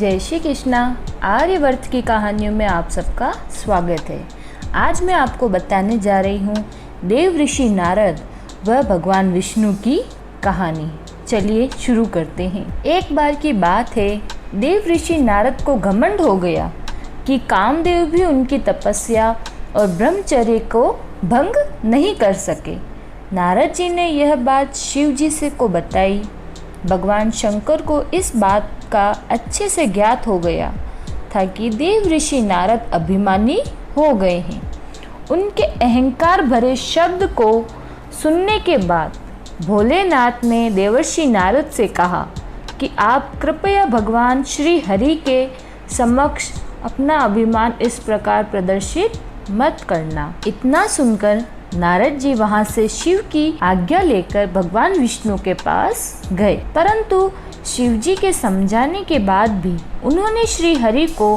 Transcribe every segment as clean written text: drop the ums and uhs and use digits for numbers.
जय श्री कृष्णा। आर्यवर्त की कहानियों में आप सबका स्वागत है। आज मैं आपको बताने जा रही हूँ देव ऋषि नारद व भगवान विष्णु की कहानी। चलिए शुरू करते हैं। एक बार की बात है, देव ऋषि नारद को घमंड हो गया कि कामदेव भी उनकी तपस्या और ब्रह्मचर्य को भंग नहीं कर सके। नारद जी ने यह बात शिव जी से को बताई। भगवान शंकर को इस बात का अच्छे से ज्ञात हो गया था कि देव ऋषि नारद अभिमानी हो गए हैं। उनके अहंकार भरे शब्द को सुनने के बाद भोलेनाथ ने देवर्षि नारद से कहा कि आप कृपया भगवान श्री हरि के समक्ष अपना अभिमान इस प्रकार प्रदर्शित मत करना। इतना सुनकर नारद जी वहां से शिव की आज्ञा लेकर भगवान विष्णु के पास गए, परंतु शिव जी के समझाने के बाद भी उन्होंने श्री हरि को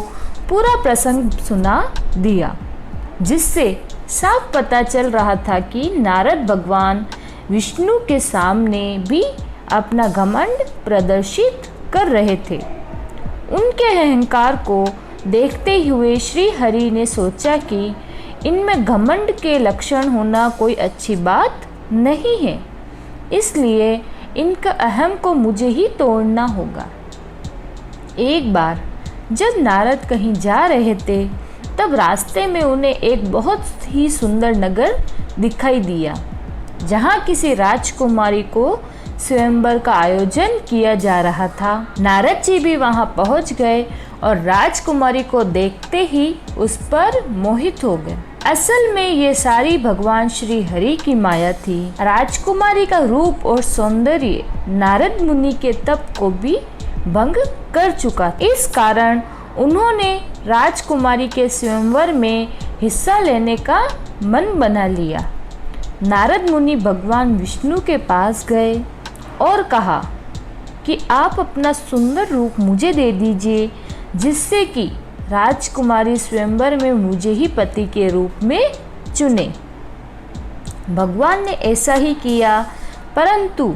पूरा प्रसंग सुना दिया, जिससे साफ पता चल रहा था कि नारद भगवान विष्णु के सामने भी अपना घमंड प्रदर्शित कर रहे थे। उनके अहंकार को देखते हुए श्री हरि ने सोचा कि इनमें घमंड के लक्षण होना कोई अच्छी बात नहीं है, इसलिए इनका अहम को मुझे ही तोड़ना होगा। एक बार जब नारद कहीं जा रहे थे, तब रास्ते में उन्हें एक बहुत ही सुंदर नगर दिखाई दिया, जहाँ किसी राजकुमारी को स्वयंवर का आयोजन किया जा रहा था। नारद जी भी वहां पहुंच गए और राजकुमारी को देखते ही उस पर मोहित हो गए। असल में ये सारी भगवान श्री हरि की माया थी। राजकुमारी का रूप और सौंदर्य नारद मुनि के तप को भी भंग कर चुका। इस कारण उन्होंने राजकुमारी के स्वयंवर में हिस्सा लेने का मन बना लिया। नारद मुनि भगवान विष्णु के पास गए और कहा कि आप अपना सुंदर रूप मुझे दे दीजिए, जिससे कि राजकुमारी स्वयंवर में मुझे ही पति के रूप में चुने। भगवान ने ऐसा ही किया, परंतु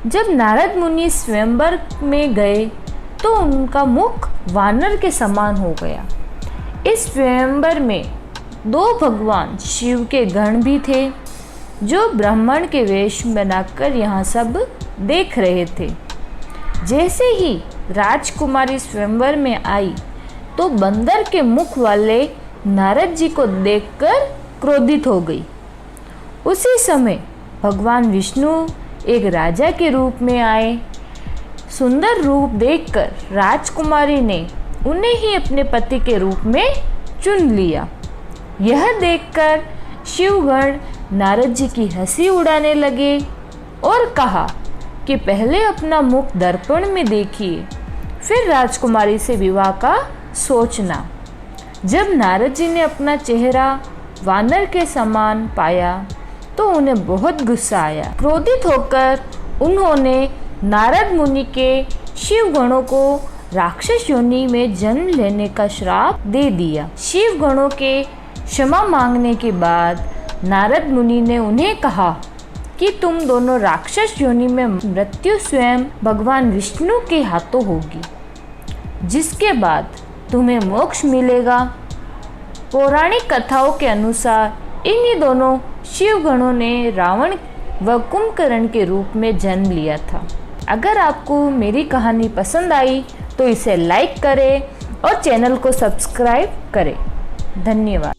जब नारद मुनि स्वयंवर में गए तो उनका मुख वानर के समान हो गया। इस स्वयंवर में दो भगवान शिव के गण भी थे, जो ब्राह्मण के वेश बनाकर यहाँ सब देख रहे थे। जैसे ही राजकुमारी स्वयंवर में आई तो बंदर के मुख वाले नारद जी को देखकर क्रोधित हो गई। उसी समय भगवान विष्णु एक राजा के रूप में आए। सुंदर रूप देखकर राजकुमारी ने उन्हें ही अपने पति के रूप में चुन लिया। यह देखकर शिवगण नारद जी की हंसी उड़ाने लगे और कहा कि पहले अपना मुख दर्पण में देखिए, फिर राजकुमारी से विवाह का सोचना। जब नारद जी ने अपना चेहरा वानर के समान पाया तो उन्हें बहुत गुस्सा आया। क्रोधित होकर उन्होंने नारद मुनि के शिव गणों को राक्षस योनि में जन्म लेने का श्राप दे दिया। शिव गणों के क्षमा मांगने के बाद नारद मुनि ने उन्हें कहा कि तुम दोनों राक्षस योनि में मृत्यु स्वयं भगवान विष्णु के हाथों होगी, जिसके बाद तुम्हें मोक्ष मिलेगा। पौराणिक कथाओं के अनुसार इन्हीं दोनों शिव गणों ने रावण व कुंभकर्ण के रूप में जन्म लिया था। अगर आपको मेरी कहानी पसंद आई तो इसे लाइक करें और चैनल को सब्सक्राइब करें। धन्यवाद।